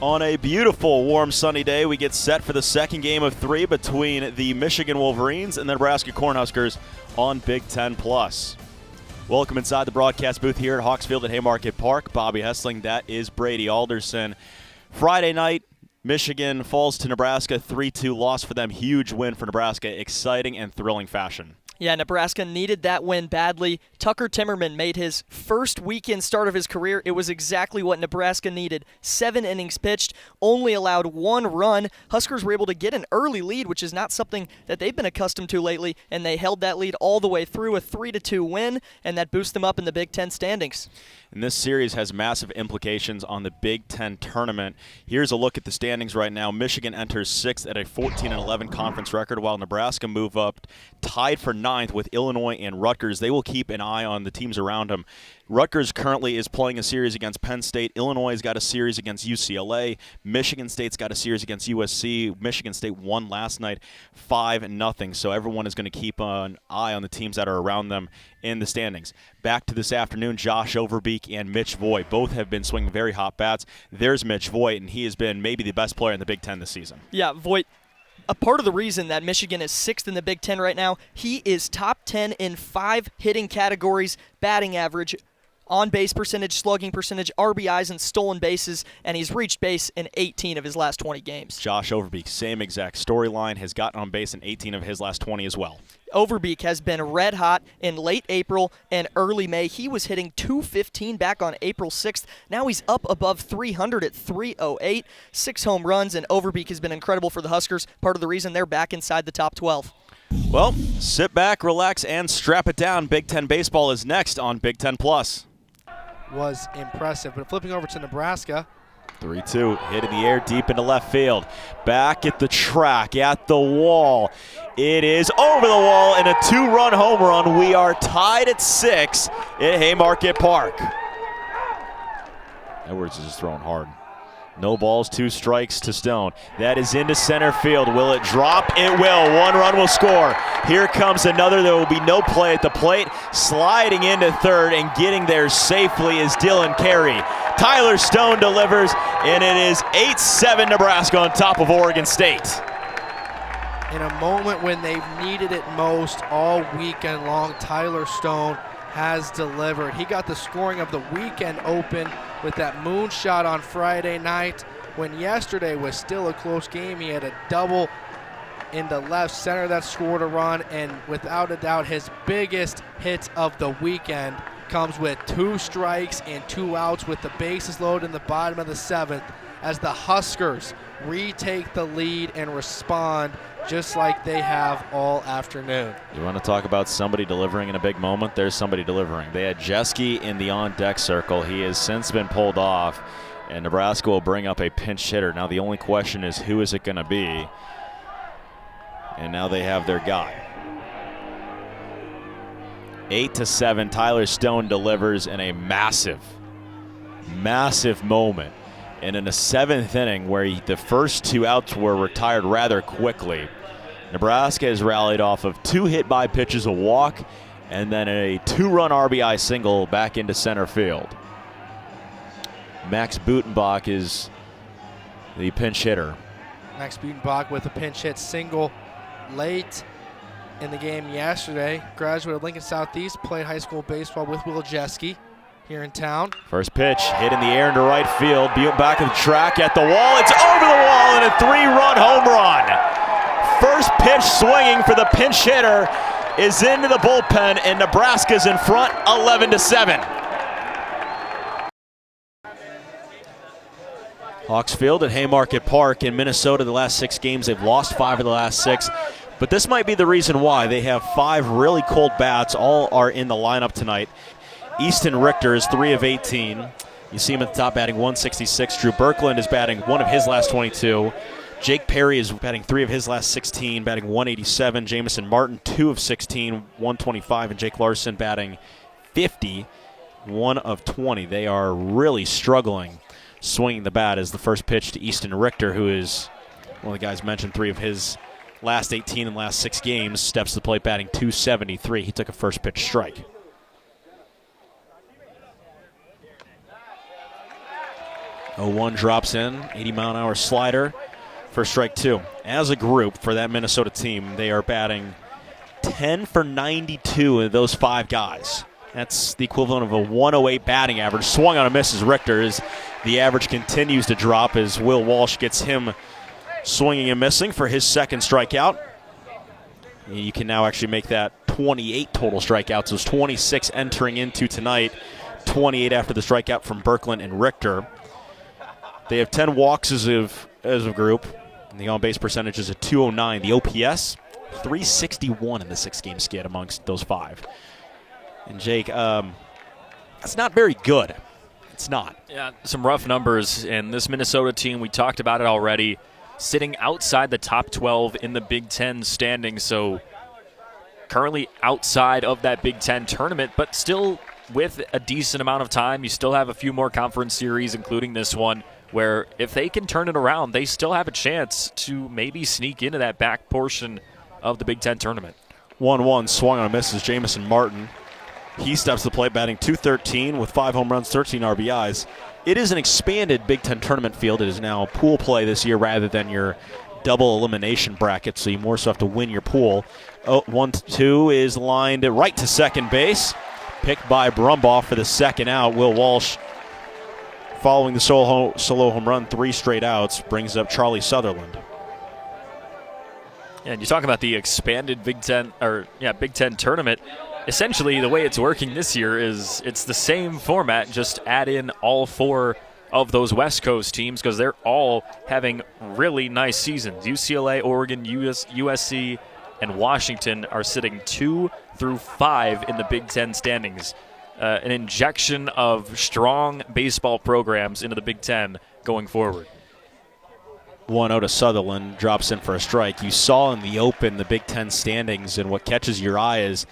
On a beautiful, warm, sunny day, we get set for the second game of 3 between the Michigan Wolverines and the Nebraska Cornhuskers on Big Ten Plus. Welcome inside the broadcast booth here at Hawks Field at Haymarket Park. Bobby Hessling, that is Brady Alderson. Friday night, Michigan falls to Nebraska, 3-2 loss for them. Huge win for Nebraska, exciting and thrilling fashion. Yeah, Nebraska needed that win badly. Tucker Timmerman made his first weekend start of his career. It was exactly what Nebraska needed. 7 innings pitched, only allowed 1 run. Huskers were able to get an early lead, which is not something that they've been accustomed to lately, and they held that lead all the way through, a 3-2 win, and that boosts them up in the Big Ten standings. And this series has massive implications on the Big Ten tournament. Here's a look at the standings right now. Michigan enters 6th at a 14-11 conference record, while Nebraska move up tied for 9th with Illinois and Rutgers. They will keep an eye on the teams around them. Rutgers currently is playing a series against Penn State. Illinois has got a series against UCLA. Michigan State's got a series against USC. Michigan State won last night 5-0. So everyone is going to keep an eye on the teams that are around them in the standings. Back to this afternoon, Josh Overbeek and Mitch Voigt. Both have been swinging very hot bats. There's Mitch Voigt, and he has been maybe the best player in the Big Ten this season. Yeah, Voigt. A part of the reason that Michigan is 6th in the Big Ten right now, he is top 10 in 5 hitting categories, batting average, on-base percentage, slugging percentage, RBIs, and stolen bases, and he's reached base in 18 of his last 20 games. Josh Overbeek, same exact storyline, has gotten on base in 18 of his last 20 as well. Overbeek has been red hot in late April and early May. He was hitting .215 back on April 6th. Now he's up above 300 at .308. 6 home runs, and Overbeek has been incredible for the Huskers, part of the reason they're back inside the top 12. Well, sit back, relax, and strap it down. Big Ten baseball is next on Big Ten Plus. Was impressive, but flipping over to Nebraska. 3-2, hit in the air deep into left field. Back at the track, at the wall. It is over the wall and a 2-run home run. We are tied at 6 at Haymarket Park. Edwards is just throwing hard. No balls, 2 strikes to Stone. That is into center field. Will it drop? It will. 1 run will score. Here comes another. There will be no play at the plate. Sliding into third and getting there safely is Dylan Carey. Tyler Stone delivers, and it is 8-7 Nebraska on top of Oregon State. In a moment when they've needed it most all weekend long, Tyler Stone has delivered. He got the scoring of the weekend open with that moonshot on Friday night. When yesterday was still a close game, he had a double into left center that scored a run, and without a doubt his biggest hit of the weekend comes with 2 strikes and 2 outs with the bases loaded in the bottom of the 7th as the Huskers retake the lead and respond just like they have all afternoon. You want to talk about somebody delivering in a big moment? There's somebody delivering. They had Jeske in the on-deck circle. He has since been pulled off, and Nebraska will bring up a pinch hitter. Now the only question is, who is it going to be? And now they have their guy. 8-7, Tyler Stone delivers in a massive, massive moment. And in the 7th inning, where the first 2 outs were retired rather quickly, Nebraska has rallied off of 2 hit-by pitches, a walk, and then a 2-run RBI single back into center field. Max Butenbach is the pinch hitter. Max Butenbach with a pinch hit single late in the game yesterday. Graduate of Lincoln Southeast, played high school baseball with Will Jeske here in town. First pitch, hit in the air into right field. Back of the track at the wall. It's over the wall and a 3-run home run. First pitch swinging for the pinch hitter is into the bullpen, and Nebraska's in front 11-7. Hawks Field at Haymarket Park in Minnesota. The last 6 games, they've lost 5 of the last 6. But this might be the reason why. They have 5 really cold bats. All are in the lineup tonight. Easton Richter is 3 of 18. You see him at the top batting 166. Drew Birkeland is batting 1 of his last 22. Jake Perry is batting 3 of his last 16, batting 187. Jamison Martin, 2 of 16, 125. And Jake Larson batting 50, 1 of 20. They are really struggling swinging the bat as the first pitch to Easton Richter, who is one of the guys mentioned 3 of his last 18 and last 6 games, steps to the plate batting 273. He took a first pitch strike. 0-1 drops in, 80-mile-an-hour slider for strike 2. As a group for that Minnesota team, they are batting 10 for 92 of those 5 guys. That's the equivalent of a 108 batting average. Swung on a miss as Richter as the average continues to drop as Will Walsh gets him swinging and missing for his second strikeout. You can now actually make that 28 total strikeouts. Those 26 entering into tonight, 28 after the strikeout from Berkland and Richter. They have 10 walks as a group. And the on-base percentage is at .209. The OPS, 361 in the 6-game skid amongst those 5. And Jake, that's not very good. It's not. Yeah, some rough numbers. And this Minnesota team, we talked about it already, sitting outside the top 12 in the Big Ten standings. So currently outside of that Big Ten tournament, but still with a decent amount of time. You still have a few more conference series, including this one, where if they can turn it around, they still have a chance to maybe sneak into that back portion of the Big Ten tournament. 1-1 swung on a miss is Jamison Martin. He steps to the plate batting .213 with 5 home runs, 13 RBIs. It is an expanded Big Ten tournament field. It is now pool play this year rather than your double elimination bracket, so you more so have to win your pool. 1-2 is lined right to second base. Picked by Brumbaugh for the second out. Will Walsh, following the solo home run, 3 straight outs, brings up Charlie Sutherland. Yeah, and you talk about the expanded Big Ten tournament. Essentially, the way it's working this year is it's the same format, just add in all 4 of those West Coast teams because they're all having really nice seasons. UCLA, Oregon, USC, and Washington are sitting 2 through 5 in the Big Ten standings. An injection of strong baseball programs into the Big Ten going forward. 1-0 to Sutherland, drops in for a strike. You saw in the open the Big Ten standings, and what catches your eye is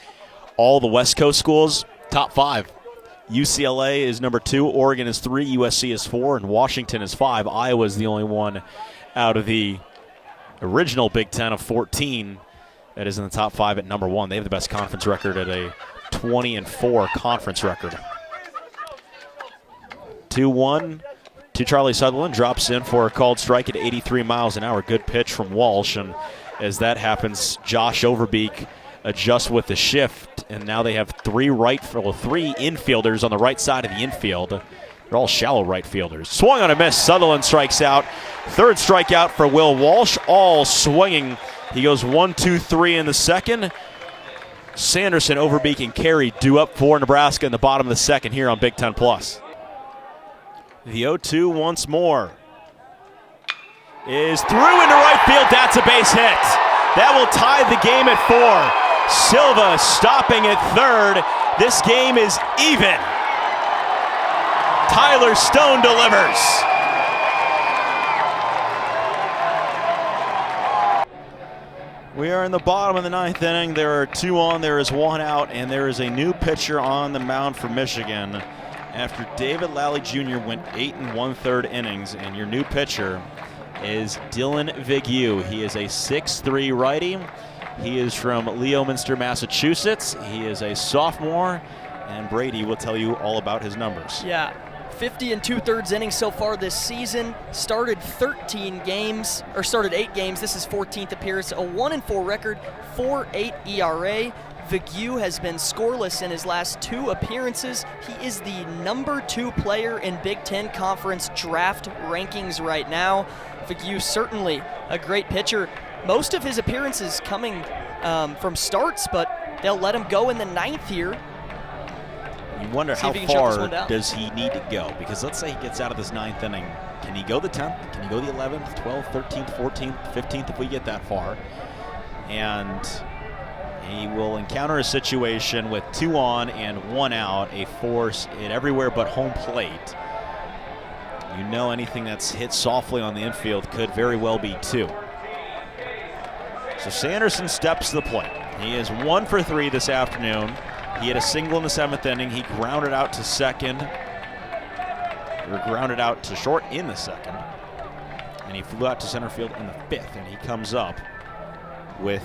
all the West Coast schools, top 5. UCLA is number 2, Oregon is 3, USC is 4, and Washington is 5. Iowa is the only one out of the original Big Ten of 14 that is in the top 5 at number 1. They have the best conference record at a 20-4 conference record. 2-1 to Charlie Sutherland, drops in for a called strike at 83 miles an hour. Good pitch from Walsh, and as that happens, Josh Overbeek adjusts with the shift, and now they have 3 infielders on the right side of the infield. They're all shallow right fielders. Swung on a miss. Sutherland strikes out. 3rd strikeout for Will Walsh, all swinging. He goes 1-2-3 in the second. Sanderson, Overbeek, and Carey due up for Nebraska in the bottom of the second here on Big Ten Plus. The 0-2 once more is through into right field. That's a base hit. That will tie the game at 4. Silva stopping at 3rd. This game is even. Tyler Stone delivers. We are in the bottom of the 9th inning. There are 2 on, there is 1 out, and there is a new pitcher on the mound for Michigan after David Lally Jr. went 8 1/3 innings, and your new pitcher is Dylan Vigneault. He is a 6'3" righty. He is from Leominster, Massachusetts. He is a sophomore, and Brady will tell you all about his numbers. Yeah, 50 2/3 innings so far this season. Started 8 games. This is 14th appearance. A 1-4 record, 4.8 ERA. Vigneault has been scoreless in his last 2 appearances. He is the number 2 player in Big Ten Conference draft rankings right now. Vigneault certainly a great pitcher. Most of his appearances coming from starts, but they'll let him go in the 9th here. You wonder how far does he need to go? Because let's say he gets out of this 9th inning. Can he go the 10th? Can he go the 11th, 12th, 13th, 14th, 15th if we get that far? And he will encounter a situation with 2 on and 1 out, a force in everywhere but home plate. You know anything that's hit softly on the infield could very well be 2. So Sanderson steps to the plate. He is 1 for 3 this afternoon. He had a single in the 7th inning. He grounded out to second, or grounded out to short in the 2nd. And he flew out to center field in the 5th, and he comes up with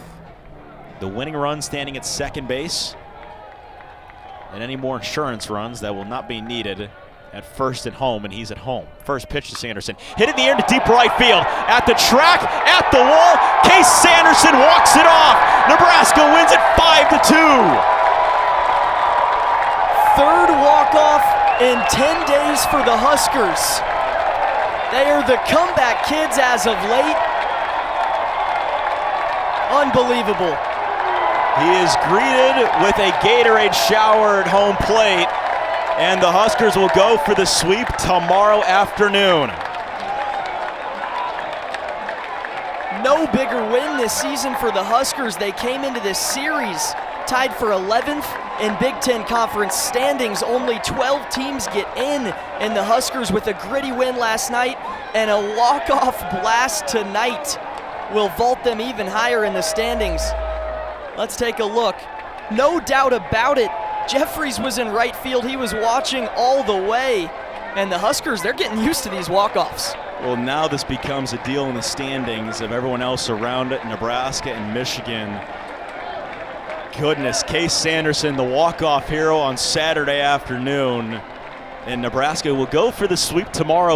the winning run standing at second base. And any more insurance runs that will not be needed at first and home, and he's at home. First pitch to Sanderson. Hit in the air to deep right field. At the track, at the wall, Case Sanderson walks it off. Nebraska wins it 5-2. Third walk-off in 10 days for the Huskers. They are the comeback kids as of late. Unbelievable. He is greeted with a Gatorade shower at home plate, and the Huskers will go for the sweep tomorrow afternoon. No bigger win this season for the Huskers. They came into this series tied for 11th in Big Ten Conference standings. Only 12 teams get in, and the Huskers, with a gritty win last night and a walk-off blast tonight, will vault them even higher in the standings. Let's take a look. No doubt about it, Jeffries was in right field. He was watching all the way, and the Huskers, they're getting used to these walk-offs. Well, now this becomes a deal in the standings of everyone else around it, Nebraska and Michigan. Goodness, Case Sanderson, the walk-off hero on Saturday afternoon. And Nebraska will go for the sweep tomorrow.